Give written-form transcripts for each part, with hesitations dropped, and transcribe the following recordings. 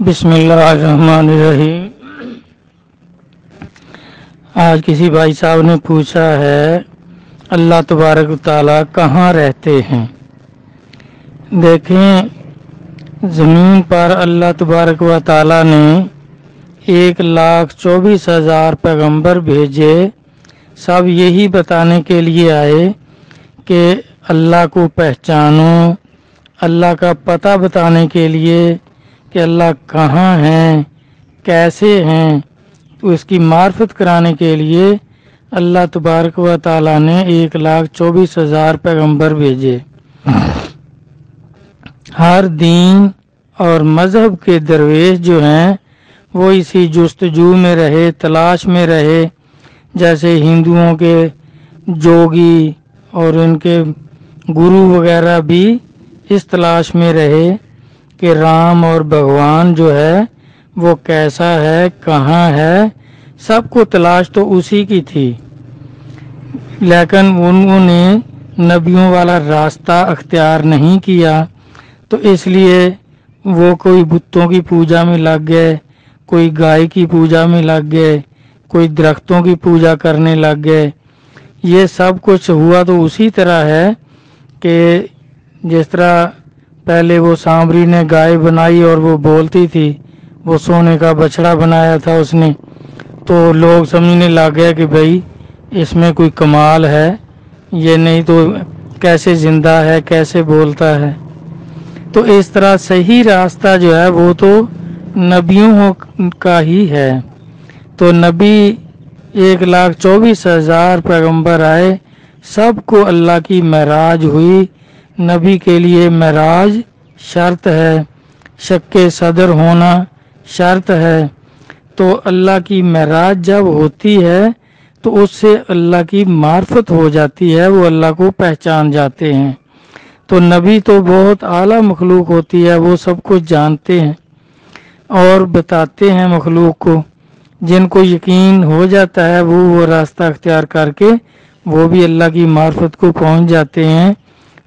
بسم اللہ الرحمن الرحیم۔ آج کسی بھائی صاحب نے پوچھا ہے اللہ تبارک و تعالیٰ کہاں رہتے ہیں؟ دیکھیں، زمین پر اللہ تبارک و تعالیٰ نے 1,24,000 پیغمبر بھیجے، سب یہی بتانے کے لیے آئے کہ اللہ کو پہچانو، اللہ کا پتہ بتانے کے لیے کہ اللہ کہاں ہیں، کیسے ہیں، تو اس کی معرفت کرانے کے لیے اللہ تبارک و تعالیٰ نے 1,24,000 پیغمبر بھیجے۔ ہر دین اور مذہب کے درویش جو ہیں وہ اسی جستجو میں رہے، تلاش میں رہے، جیسے ہندوؤں کے جوگی اور ان کے گرو وغیرہ بھی اس تلاش میں رہے کہ رام اور بھگوان جو ہے وہ کیسا ہے، کہاں ہے، سب کو تلاش تو اسی کی تھی، لیکن انہوں نے نبیوں والا راستہ اختیار نہیں کیا، تو اس لیے وہ کوئی بتوں کی پوجا میں لگ گئے، کوئی گائے کی پوجا میں لگ گئے، کوئی درختوں کی پوجا کرنے لگ گئے۔ یہ سب کچھ ہوا تو اسی طرح ہے کہ جس طرح پہلے وہ سامری نے گائے بنائی اور وہ بولتی تھی، وہ سونے کا بچڑا بنایا تھا اس نے، تو لوگ سمجھنے لگ گئے کہ بھئی اس میں کوئی کمال ہے، یہ نہیں تو کیسے زندہ ہے، کیسے بولتا ہے۔ تو اس طرح صحیح راستہ جو ہے وہ تو نبیوں کا ہی ہے۔ تو نبی 1,24,000 پیغمبر آئے، سب کو اللہ کی معراج ہوئی۔ نبی کے لیے معراج شرط ہے، شک صدر ہونا شرط ہے۔ تو اللہ کی معراج جب ہوتی ہے تو اس سے اللہ کی معرفت ہو جاتی ہے، وہ اللہ کو پہچان جاتے ہیں۔ تو نبی تو بہت اعلیٰ مخلوق ہوتی ہے، وہ سب کچھ جانتے ہیں اور بتاتے ہیں مخلوق کو، جن کو یقین ہو جاتا ہے وہ راستہ اختیار کر کے وہ بھی اللہ کی معرفت کو پہنچ جاتے ہیں،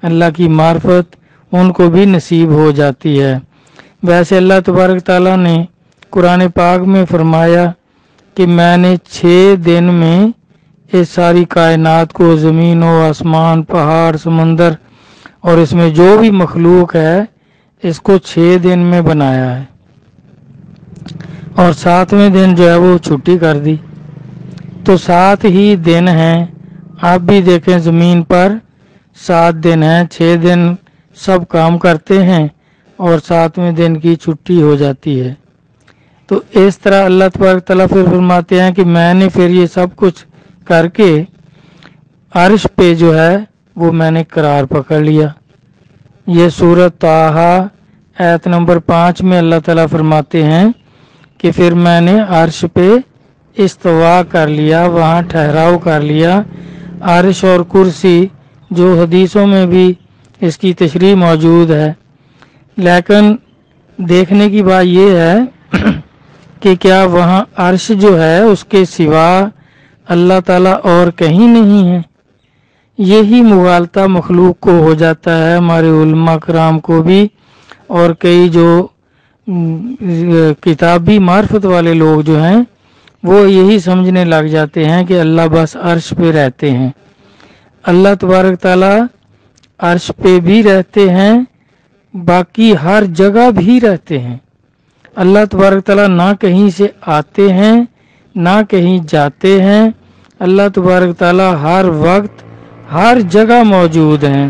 اللہ کی معرفت ان کو بھی نصیب ہو جاتی ہے۔ ویسے اللہ تبارک تعالیٰ نے قرآن پاک میں فرمایا کہ میں نے 6 دن میں اس ساری کائنات کو، زمین و آسمان، پہاڑ، سمندر اور اس میں جو بھی مخلوق ہے اس کو 6 دن میں بنایا ہے، اور 7ویں دن جو ہے وہ چھٹی کر دی۔ تو 7 ہی دن ہیں، آپ بھی دیکھیں زمین پر 7 دن ہیں، 6 دن سب کام کرتے ہیں اور 7ویں دن کی چھٹی ہو جاتی ہے۔ تو اس طرح اللہ تبارک تعالیٰ پھر فرماتے ہیں کہ میں نے پھر یہ سب کچھ کر کے عرش پہ جو ہے وہ میں نے قرار پکڑ لیا۔ یہ سورۃ طٰہٰ آیت نمبر 5 میں اللہ تعالیٰ فرماتے ہیں کہ پھر میں نے عرش پہ استوا کر لیا، وہاں ٹھہراؤ کر لیا۔ عرش اور کرسی جو حدیثوں میں بھی اس کی تشریح موجود ہے، لیکن دیکھنے کی بات یہ ہے کہ کیا وہاں عرش جو ہے اس کے سوا اللہ تعالیٰ اور کہیں نہیں ہے؟ یہی مغالطہ مخلوق کو ہو جاتا ہے، ہمارے علماء کرام کو بھی، اور کئی جو کتابی معرفت والے لوگ جو ہیں وہ یہی سمجھنے لگ جاتے ہیں کہ اللہ بس عرش پہ رہتے ہیں۔ اللہ تبارک تعالیٰ عرش پہ بھی رہتے ہیں، باقی ہر جگہ بھی رہتے ہیں۔ اللہ تبارک تعالیٰ نہ کہیں سے آتے ہیں نہ کہیں جاتے ہیں، اللہ تبارک تعالیٰ ہر وقت ہر جگہ موجود ہیں۔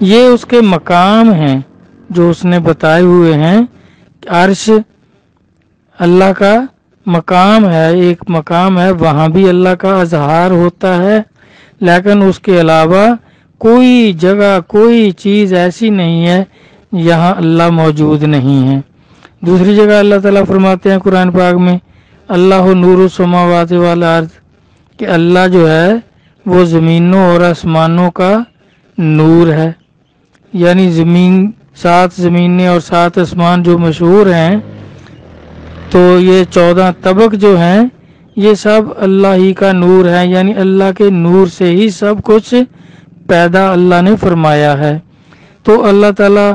یہ اس کے مقام ہیں جو اس نے بتائے ہوئے ہیں۔ عرش اللہ کا مقام ہے، ایک مقام ہے، وہاں بھی اللہ کا اظہار ہوتا ہے، لیکن اس کے علاوہ کوئی جگہ، کوئی چیز ایسی نہیں ہے یہاں اللہ موجود نہیں ہے۔ دوسری جگہ اللہ تعالیٰ فرماتے ہیں قرآن پاک میں اللہ نور السماوات والارض، کہ اللہ جو ہے وہ زمینوں اور آسمانوں کا نور ہے، یعنی 7 زمینیں اور 7 آسمان جو مشہور ہیں، تو یہ 14 طبق جو ہیں یہ سب اللہ ہی کا نور ہے، یعنی اللہ کے نور سے ہی سب کچھ پیدا اللہ نے فرمایا ہے۔ تو اللہ تعالیٰ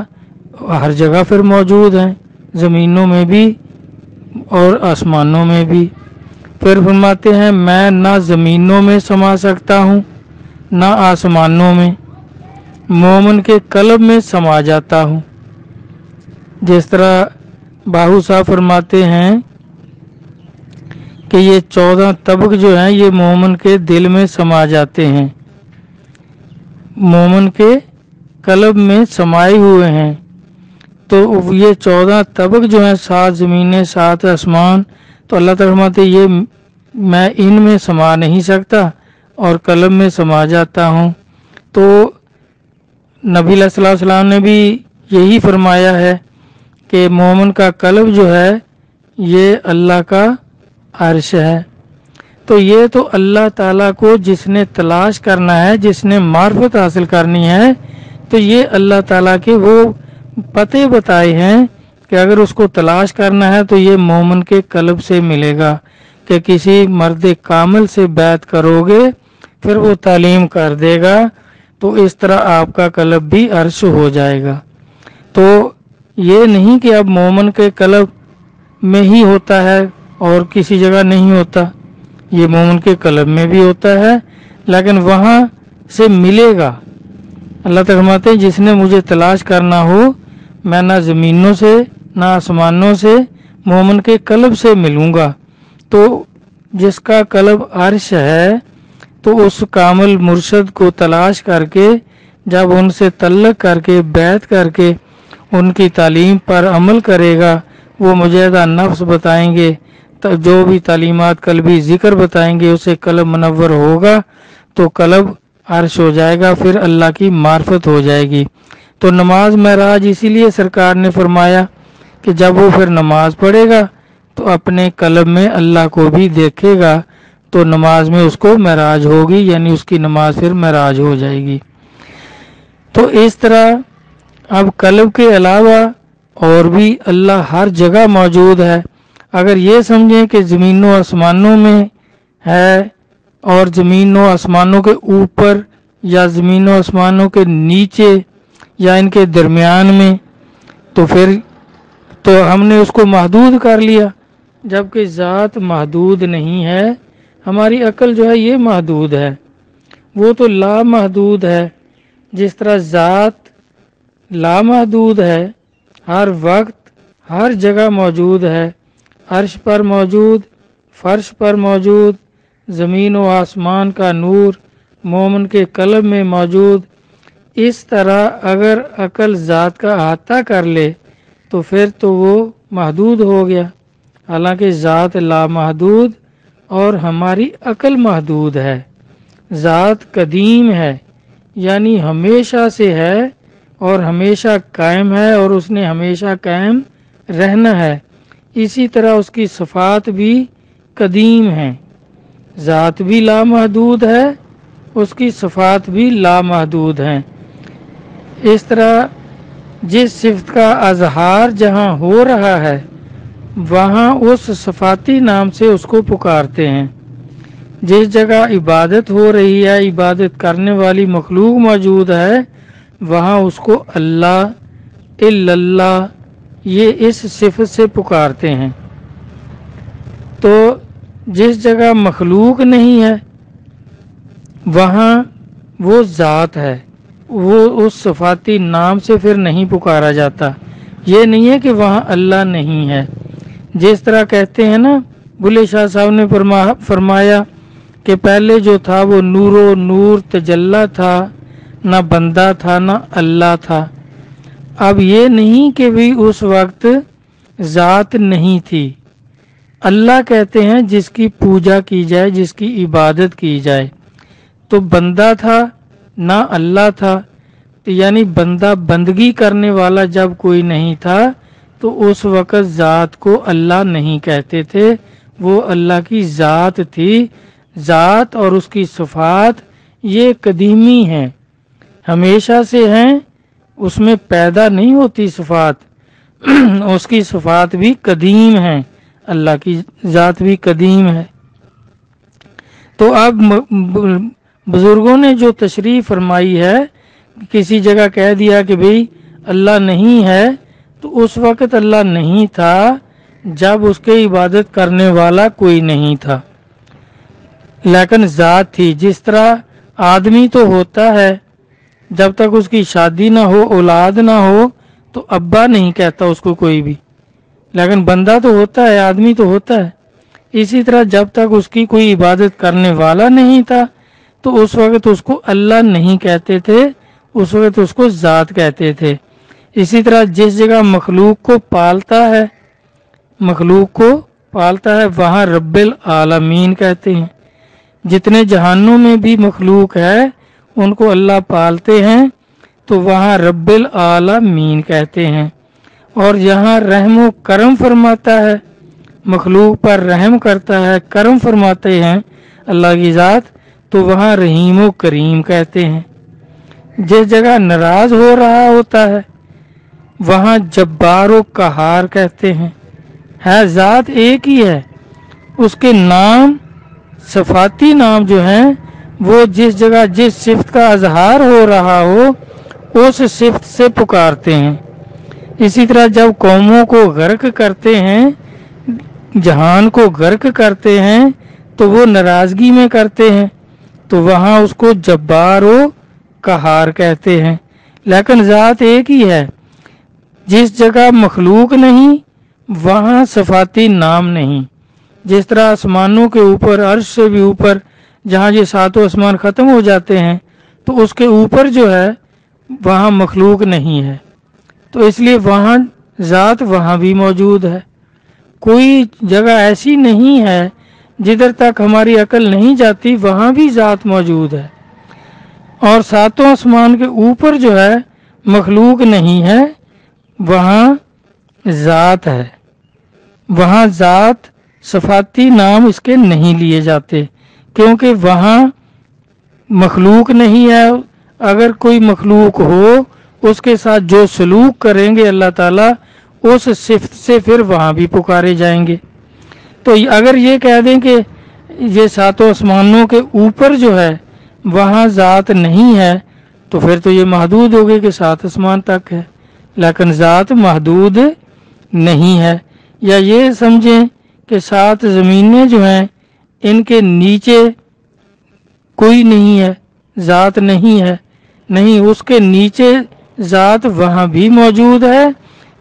ہر جگہ پھر موجود ہیں، زمینوں میں بھی اور آسمانوں میں بھی۔ پھر فرماتے ہیں میں نہ زمینوں میں سما سکتا ہوں نہ آسمانوں میں، مومن کے قلب میں سما جاتا ہوں۔ جس طرح باہو صاحب فرماتے ہیں کہ یہ 14 طبق جو ہیں یہ مومن کے دل میں سما جاتے ہیں، مومن کے قلب میں سمائے ہوئے ہیں۔ تو یہ 14 طبق جو ہیں، 7 زمینیں 7 آسمان، تو اللہ تعالیٰ فرماتے یہ میں ان میں سما نہیں سکتا اور قلب میں سما جاتا ہوں۔ تو نبی علیہ الصلوۃ والسلام نے بھی یہی فرمایا ہے کہ مومن کا قلب جو ہے یہ اللہ کا عرش ہے۔ تو یہ تو اللہ تعالیٰ کو جس نے تلاش کرنا ہے، جس نے معرفت حاصل کرنی ہے، تو یہ اللہ تعالیٰ کے وہ پتے بتائے ہیں کہ اگر اس کو تلاش کرنا ہے تو یہ مومن کے قلب سے ملے گا، کہ کسی مرد کامل سے بیعت کرو گے پھر وہ تعلیم کر دے گا، تو اس طرح آپ کا قلب بھی عرش ہو جائے گا۔ تو یہ نہیں کہ اب مومن کے قلب میں ہی ہوتا ہے اور کسی جگہ نہیں ہوتا، یہ مومن کے قلب میں بھی ہوتا ہے، لیکن وہاں سے ملے گا۔ اللہ تعالیٰ فرماتے ہیں جس نے مجھے تلاش کرنا ہو میں نہ زمینوں سے نہ آسمانوں سے، مومن کے قلب سے ملوں گا۔ تو جس کا قلب عرش ہے تو اس کامل مرشد کو تلاش کر کے جب ان سے تعلق کر کے بیعت کر کے ان کی تعلیم پر عمل کرے گا، وہ مجاہدہ نفس بتائیں گے، جو بھی تعلیمات قلبی ذکر بتائیں گے اسے قلب منور ہوگا تو قلب عرش ہو جائے گا، پھر اللہ کی معرفت ہو جائے گی۔ تو نماز معراج اسی لیے سرکار نے فرمایا کہ جب وہ پھر نماز پڑھے گا تو اپنے قلب میں اللہ کو بھی دیکھے گا، تو نماز میں اس کو معراج ہوگی، یعنی اس کی نماز پھر معراج ہو جائے گی۔ تو اس طرح اب قلب کے علاوہ اور بھی اللہ ہر جگہ موجود ہے۔ اگر یہ سمجھیں کہ زمینوں آسمانوں میں ہے اور زمینوں آسمانوں کے اوپر یا زمینوں آسمانوں کے نیچے یا ان کے درمیان میں، تو پھر تو ہم نے اس کو محدود کر لیا، جبکہ ذات محدود نہیں ہے۔ ہماری عقل جو ہے یہ محدود ہے، وہ تو لامحدود ہے۔ جس طرح ذات لامحدود ہے، ہر وقت ہر جگہ موجود ہے، عرش پر موجود، فرش پر موجود، زمین و آسمان کا نور مومن کے قلب میں موجود، اس طرح اگر عقل ذات کا احاطہ کر لے تو پھر تو وہ محدود ہو گیا، حالانکہ ذات لامحدود اور ہماری عقل محدود ہے۔ ذات قدیم ہے، یعنی ہمیشہ سے ہے اور ہمیشہ قائم ہے اور اس نے ہمیشہ قائم رہنا ہے۔ اسی طرح اس کی صفات بھی قدیم ہیں، ذات بھی لامحدود ہے، اس کی صفات بھی لامحدود ہیں۔ اس طرح جس صفت کا اظہار جہاں ہو رہا ہے وہاں اس صفاتی نام سے اس کو پکارتے ہیں۔ جس جگہ عبادت ہو رہی ہے، عبادت کرنے والی مخلوق موجود ہے، وہاں اس کو اللہ الا اللہ یہ اس صفت سے پکارتے ہیں۔ تو جس جگہ مخلوق نہیں ہے وہاں وہ ذات ہے، وہ اس صفاتی نام سے پھر نہیں پکارا جاتا۔ یہ نہیں ہے کہ وہاں اللہ نہیں ہے۔ جس طرح کہتے ہیں نا، بلے شاہ صاحب نے فرمایا کہ پہلے جو تھا وہ نور و نور تجلی تھا، نہ بندہ تھا نہ اللہ تھا۔ اب یہ نہیں کہ بھی اس وقت ذات نہیں تھی۔ اللہ کہتے ہیں جس کی پوجا کی جائے، جس کی عبادت کی جائے، تو بندہ تھا نہ اللہ تھا، یعنی بندہ بندگی کرنے والا جب کوئی نہیں تھا تو اس وقت ذات کو اللہ نہیں کہتے تھے، وہ اللہ کی ذات تھی۔ ذات اور اس کی صفات یہ قدیمی ہیں، ہمیشہ سے ہیں، اس میں پیدا نہیں ہوتی صفات، اس کی صفات بھی قدیم ہیں، اللہ کی ذات بھی قدیم ہے۔ تو اب بزرگوں نے جو تشریح فرمائی ہے، کسی جگہ کہہ دیا کہ بھئی اللہ نہیں ہے، تو اس وقت اللہ نہیں تھا جب اس کے عبادت کرنے والا کوئی نہیں تھا، لیکن ذات تھی۔ جس طرح آدمی تو ہوتا ہے جب تک اس کی شادی نہ ہو، اولاد نہ ہو، تو ابا نہیں کہتا اس کو کوئی بھی، لیکن بندہ تو ہوتا ہے، آدمی تو ہوتا ہے۔ اسی طرح جب تک اس کی کوئی عبادت کرنے والا نہیں تھا تو اس وقت اس کو اللہ نہیں کہتے تھے، اس وقت اس کو ذات کہتے تھے۔ اسی طرح جس جگہ مخلوق کو پالتا ہے، وہاں رب العالمین کہتے ہیں۔ جتنے جہانوں میں بھی مخلوق ہے ان کو اللہ پالتے ہیں تو وہاں رب العالمین کہتے ہیں۔ اور جہاں رحم و کرم فرماتا ہے، مخلوق پر رحم کرتا ہے، کرم فرماتے ہیں اللہ کی ذات، تو وہاں رحیم و کریم کہتے ہیں۔ جس جگہ ناراض ہو رہا ہوتا ہے وہاں جبار و قہار کہتے ہیں۔ ہے ذات ایک ہی ہے، اس کے نام، صفاتی نام جو ہیں، وہ جس جگہ جس صفت کا اظہار ہو رہا ہو اس صفت سے پکارتے ہیں۔ اسی طرح جب قوموں کو غرق کرتے ہیں، جہان کو غرق کرتے ہیں تو وہ ناراضگی میں کرتے ہیں تو وہاں اس کو جبار و قہار کہتے ہیں، لیکن ذات ایک ہی ہے۔ جس جگہ مخلوق نہیں وہاں صفاتی نام نہیں۔ جس طرح آسمانوں کے اوپر، عرش سے بھی اوپر، جہاں یہ ساتوں آسمان ختم ہو جاتے ہیں تو اس کے اوپر جو ہے وہاں مخلوق نہیں ہے، تو اس لیے وہاں ذات وہاں بھی موجود ہے۔ کوئی جگہ ایسی نہیں ہے جدھر تک ہماری عقل نہیں جاتی، وہاں بھی ذات موجود ہے۔ اور ساتوں آسمان کے اوپر جو ہے مخلوق نہیں ہے، وہاں ذات ہے۔ وہاں ذات، صفاتی نام اس کے نہیں لیے جاتے کیونکہ وہاں مخلوق نہیں ہے۔ اگر کوئی مخلوق ہو اس کے ساتھ جو سلوک کریں گے اللہ تعالیٰ اس صفت سے پھر وہاں بھی پکارے جائیں گے۔ تو اگر یہ کہہ دیں کہ یہ ساتوں آسمانوں کے اوپر جو ہے وہاں ذات نہیں ہے تو پھر تو یہ محدود ہو گئے کہ سات آسمان تک ہے، لیکن ذات محدود نہیں ہے۔ یا یہ سمجھیں کہ سات زمینیں جو ہیں ان کے نیچے کوئی نہیں ہے، ذات نہیں ہے، نہیں، اس کے نیچے ذات وہاں بھی موجود ہے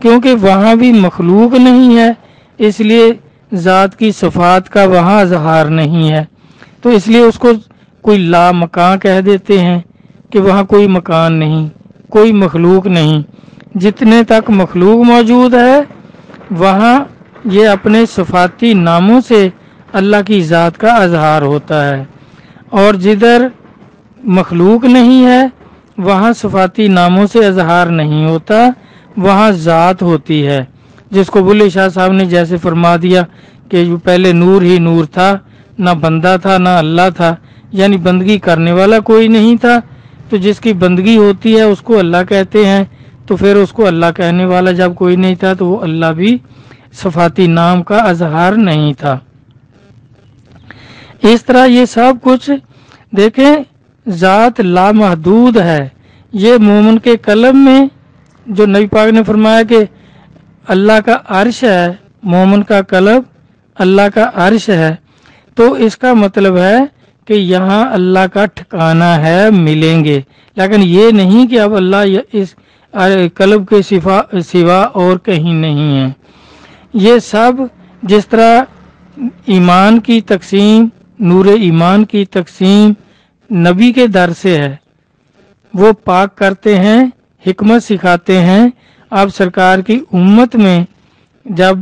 کیونکہ وہاں بھی مخلوق نہیں ہے، اس لیے ذات کی صفات کا وہاں اظہار نہیں ہے، تو اس لیے اس کو کوئی لا مکان کہہ دیتے ہیں کہ وہاں کوئی مکان نہیں، کوئی مخلوق نہیں۔ جتنے تک مخلوق موجود ہے وہاں یہ اپنے صفاتی ناموں سے اللہ کی ذات کا اظہار ہوتا ہے، اور جدھر مخلوق نہیں ہے وہاں صفاتی ناموں سے اظہار نہیں ہوتا، وہاں ذات ہوتی ہے۔ جس کو بلے شاہ صاحب نے جیسے فرما دیا کہ پہلے نور ہی نور تھا، نہ بندہ تھا نہ اللہ تھا، یعنی بندگی کرنے والا کوئی نہیں تھا، تو جس کی بندگی ہوتی ہے اس کو اللہ کہتے ہیں، تو پھر اس کو اللہ کہنے والا جب کوئی نہیں تھا تو وہ اللہ بھی صفاتی نام کا اظہار نہیں تھا۔ اس طرح یہ سب کچھ دیکھیں ذات لامحدود ہے۔ یہ مومن کے قلب میں جو نبی پاک نے فرمایا کہ اللہ کا عرش ہے، مومن کا قلب اللہ کا عرش ہے، تو اس کا مطلب ہے کہ یہاں اللہ کا ٹھکانہ ہے، ملیں گے، لیکن یہ نہیں کہ اب اللہ اس قلب کے سوا اور کہیں نہیں ہے۔ یہ سب جس طرح ایمان کی تقسیم، نور ایمان کی تقسیم نبی کے در سے ہے، وہ پاک کرتے ہیں، حکمت سکھاتے ہیں۔ اب سرکار کی امت میں جب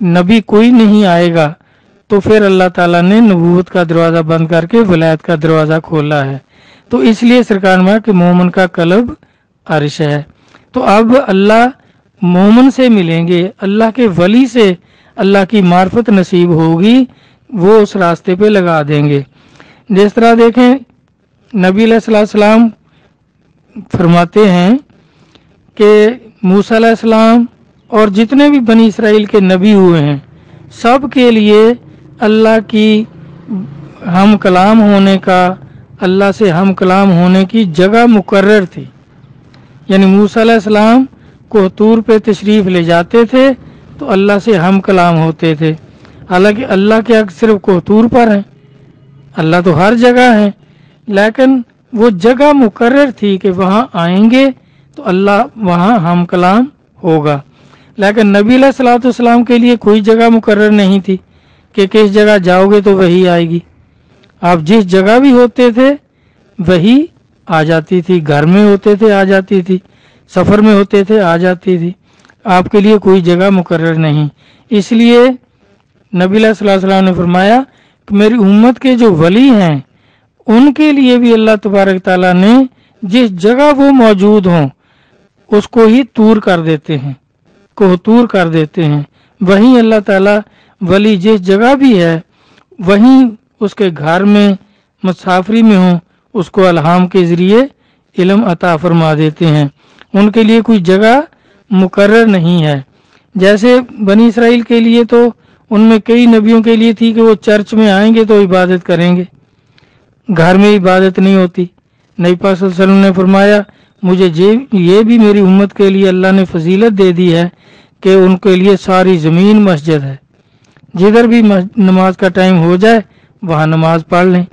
نبی کوئی نہیں آئے گا تو پھر اللہ تعالیٰ نے نبوت کا دروازہ بند کر کے ولایت کا دروازہ کھولا ہے، تو اس لیے سرکار میں کہ مومن کا قلب عرش ہے۔ تو اب اللہ مومن سے ملیں گے، اللہ کے ولی سے اللہ کی معرفت نصیب ہوگی، وہ اس راستے پہ لگا دیں گے۔ جس طرح دیکھیں نبی علیہ السلام فرماتے ہیں کہ موسیٰ علیہ السلام اور جتنے بھی بنی اسرائیل کے نبی ہوئے ہیں سب کے لیے اللہ کی ہم کلام ہونے کا، اللہ سے ہم کلام ہونے کی جگہ مقرر تھی، یعنی موسیٰ علیہ السلام کوہتور پہ تشریف لے جاتے تھے تو اللہ سے ہم کلام ہوتے تھے. حالانکہ اللہ کے حق صرف کوہتور پر ہیں، اللہ تو ہر جگہ ہے، لیکن وہ جگہ مقرر تھی کہ وہاں آئیں گے تو اللہ وہاں ہم کلام ہوگا. لیکن نبی علیہ الصلوۃ والسلام کے لیے کوئی جگہ مقرر نہیں تھی کہ کس جگہ جاؤ گے تو وہی آئے گی. آپ جس جگہ بھی ہوتے تھے وہی آ جاتی تھی، گھر میں ہوتے تھے آ جاتی تھی، سفر میں ہوتے تھے آ جاتی تھی. آپ کے لیے کوئی جگہ مقرر نہیں. اس لیے نبی علیہ الصلوۃ والسلام نے فرمایا کہ میری امت کے جو ولی ہیں ان کے لیے بھی اللہ تبارک تعالیٰ نے جس جگہ وہ موجود ہوں اس کو ہی طور کر دیتے ہیں، کوہتور کر دیتے ہیں. وہیں اللہ تعالیٰ ولی جس جگہ بھی ہے وہیں اس کے گھر میں مسافری میں ہوں اس کو الہام کے ذریعے علم عطا فرما دیتے ہیں. ان کے لیے کوئی جگہ مقرر نہیں ہے. جیسے بنی اسرائیل کے لیے تو ان میں کئی نبیوں کے لیے تھی کہ وہ چرچ میں آئیں گے تو عبادت کریں گے، گھر میں عبادت نہیں ہوتی. نبی پاک صلی اللہ علیہ وسلم نے فرمایا مجھے یہ بھی میری امت کے لیے اللہ نے فضیلت دے دی ہے کہ ان کے لیے ساری زمین مسجد ہے، جدھر بھی نماز کا ٹائم ہو جائے وہاں نماز پڑھ لیں.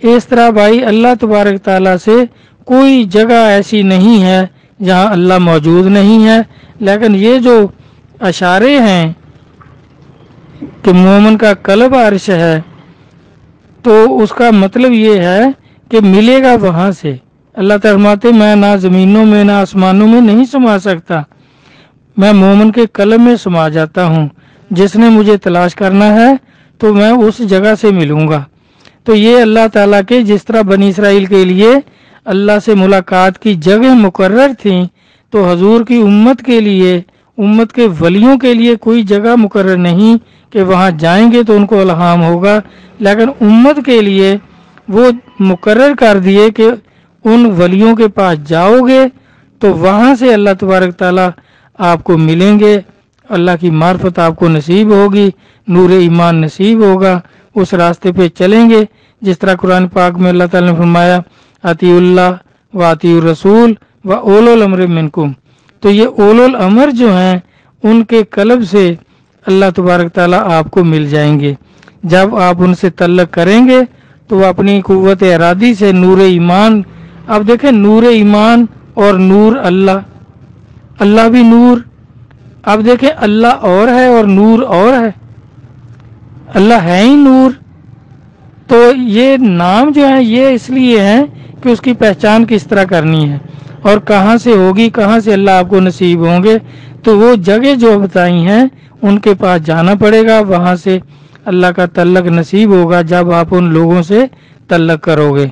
اس طرح بھائی اللہ تبارک تعالیٰ سے کوئی جگہ ایسی نہیں ہے جہاں اللہ موجود نہیں ہے. لیکن یہ جو اشارے ہیں کہ مومن کا قلب عرش ہے تو اس کا مطلب یہ ہے کہ ملے گا وہاں سے. اللہ تعالیٰ فرماتے میں نہ زمینوں میں نہ آسمانوں میں نہیں سما سکتا، میں مومن کے قلب میں سما جاتا ہوں. جس نے مجھے تلاش کرنا ہے تو میں اس جگہ سے ملوں گا. تو یہ اللہ تعالیٰ کے جس طرح بنی اسرائیل کے لیے اللہ سے ملاقات کی جگہ مقرر تھیں تو حضور کی امت کے لیے، امت کے ولیوں کے لیے کوئی جگہ مقرر نہیں کہ وہاں جائیں گے تو ان کو الہام ہوگا. لیکن امت کے لیے وہ مقرر کر دیے کہ ان ولیوں کے پاس جاؤ گے تو وہاں سے اللہ تبارک تعالیٰ آپ کو ملیں گے، اللہ کی معرفت آپ کو نصیب ہوگی، نور ایمان نصیب ہوگا، اس راستے پہ چلیں گے. جس طرح قرآن پاک میں اللہ تعالیٰ نے فرمایا اطیعوا اللہ و اطیعوا الرسول و اولو الامر منکم. تو یہ اولو الامر جو ہیں ان کے قلب سے اللہ تبارک تعالیٰ آپ کو مل جائیں گے. جب آپ ان سے تعلق کریں گے تو وہ اپنی قوت ارادی سے نور ایمان، اب دیکھیں نور ایمان اور نور اللہ، اللہ بھی نور، اب دیکھیں اللہ اور ہے اور نور اور ہے، اللہ ہے ہی نور. تو یہ نام جو ہے یہ اس لیے ہیں کہ اس کی پہچان کس طرح کرنی ہے اور کہاں سے ہوگی، کہاں سے اللہ آپ کو نصیب ہوں گے. تو وہ جگہ جو بتائی ہیں ان کے پاس جانا پڑے گا، وہاں سے اللہ کا تعلق نصیب ہوگا جب آپ ان لوگوں سے تعلق کرو گے.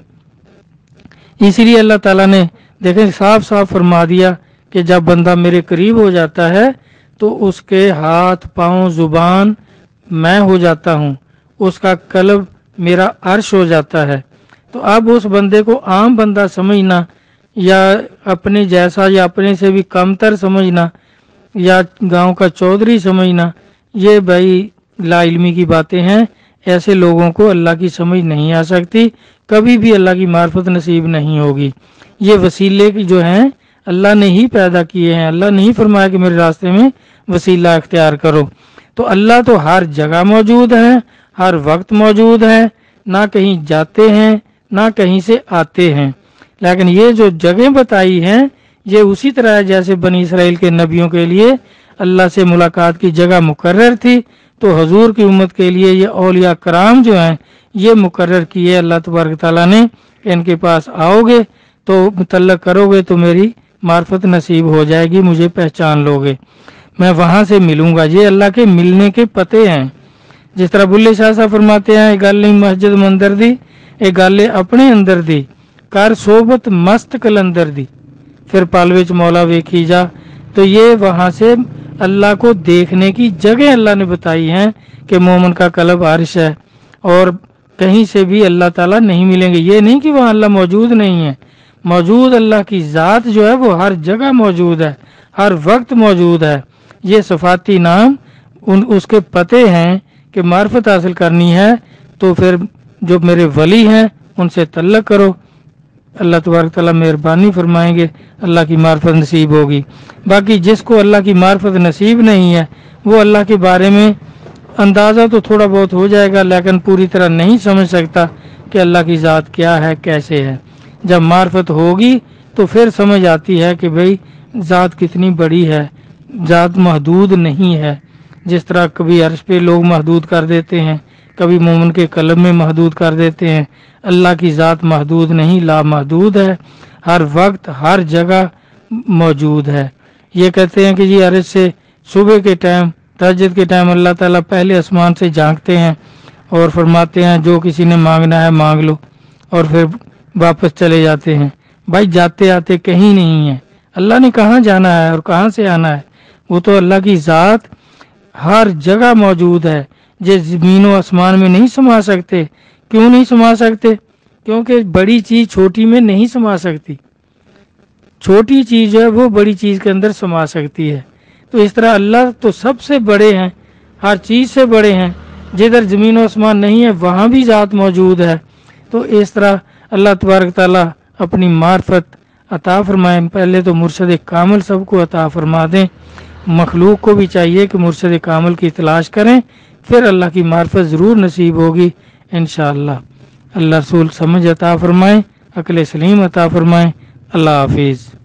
اسی لیے اللہ تعالیٰ نے دیکھیں صاف صاف فرما دیا کہ جب بندہ میرے قریب ہو جاتا ہے تو اس کے ہاتھ پاؤں زبان میں ہو جاتا ہوں، اس کا قلب میرا عرش ہو جاتا ہے. تو اب اس بندے کو عام بندہ سمجھنا یا اپنے جیسا یا اپنے سے بھی کم تر سمجھنا یا گاؤں کا چودھری سمجھنا، یہ بھائی لا علمی کی باتیں ہیں. ایسے لوگوں کو اللہ کی سمجھ نہیں آ سکتی، کبھی بھی اللہ کی معرفت نصیب نہیں ہوگی. یہ وسیلے کی جو ہیں اللہ نے ہی پیدا کیے ہیں، اللہ نے ہی فرمایا کہ میرے راستے میں وسیلہ اختیار کرو. تو اللہ تو ہر جگہ موجود ہے، ہر وقت موجود ہے، نہ کہیں جاتے ہیں نہ کہیں سے آتے ہیں. لیکن یہ جو جگہیں بتائی ہیں یہ اسی طرح ہے جیسے بنی اسرائیل کے نبیوں کے لیے اللہ سے ملاقات کی جگہ مقرر تھی، تو حضور کی امت کے لیے یہ اولیاء کرام جو ہیں یہ مقرر کیے اللہ تبارک تعالیٰ نے کہ ان کے پاس آؤ گے تو متعلق کرو گے تو میری معرفت نصیب ہو جائے گی، مجھے پہچان لو گے، میں وہاں سے ملوں گا. یہ اللہ کے ملنے کے پتے ہیں. جس طرح بلے شاہ صاحب فرماتے ہیں گل مسجد مندر دی اے گل اپنے اندر دی کر صحبت مست کلندر دی پھر پل وچ مولا ویکھی جا. تو یہ وہاں سے اللہ کو دیکھنے کی جگہ اللہ نے بتائی ہیں کہ مومن کا قلب عرش ہے اور کہیں سے بھی اللہ تعالیٰ نہیں ملیں گے. یہ نہیں کہ وہاں اللہ موجود نہیں ہے، موجود اللہ کی ذات جو ہے وہ ہر جگہ موجود ہے، ہر وقت موجود ہے. یہ صفاتی نام اس کے پتے ہیں کہ معرفت حاصل کرنی ہے تو پھر جو میرے ولی ہیں ان سے تعلق کرو، اللہ تبارک تعالیٰ مہربانی فرمائیں گے، اللہ کی معرفت نصیب ہوگی۔ باقی جس کو اللہ کی معرفت نصیب نہیں ہے وہ اللہ کے بارے میں اندازہ تو تھوڑا بہت ہو جائے گا، لیکن پوری طرح نہیں سمجھ سکتا کہ اللہ کی ذات کیا ہے، کیسے ہے۔ جب معرفت ہوگی تو پھر سمجھ آتی ہے کہ بھئی ذات کتنی بڑی ہے، ذات محدود نہیں ہے۔ جس طرح کبھی عرش پہ لوگ محدود کر دیتے ہیں، کبھی مومن کے قلب میں محدود کر دیتے ہیں، اللہ کی ذات محدود نہیں، لا محدود ہے، ہر وقت ہر جگہ موجود ہے۔ یہ کہتے ہیں کہ جی عرش سے صبح کے ٹائم، تہجد کے ٹائم اللہ تعالیٰ پہلے آسمان سے جھانکتے ہیں اور فرماتے ہیں جو کسی نے مانگنا ہے مانگ لو، اور پھر واپس چلے جاتے ہیں۔ بھائی جاتے آتے کہیں نہیں ہے، اللہ نے کہاں جانا ہے اور کہاں سے آنا ہے؟ وہ تو اللہ کی ذات ہر جگہ موجود ہے۔ جو زمین و آسمان میں نہیں سما سکتے، کیوں نہیں سما سکتے؟ کیونکہ بڑی چیز چھوٹی میں نہیں سما سکتی، چھوٹی چیز جو ہے وہ بڑی چیز کے اندر سما سکتی ہے۔ تو اس طرح اللہ تو سب سے بڑے ہیں، ہر چیز سے بڑے ہیں، جدھر زمین و آسمان نہیں ہے وہاں بھی ذات موجود ہے۔ تو اس طرح اللہ تبارک تعالیٰ اپنی معرفت عطا فرمائیں، پہلے تو مرشد کامل سب کو عطا فرما دیں۔ مخلوق کو بھی چاہیے کہ مرشد کامل کی تلاش کریں، پھر اللہ کی معرفت ضرور نصیب ہوگی انشاءاللہ۔ اللہ رسول سمجھ عطا فرمائیں، عقل سلیم عطا فرمائیں۔ اللہ حافظ۔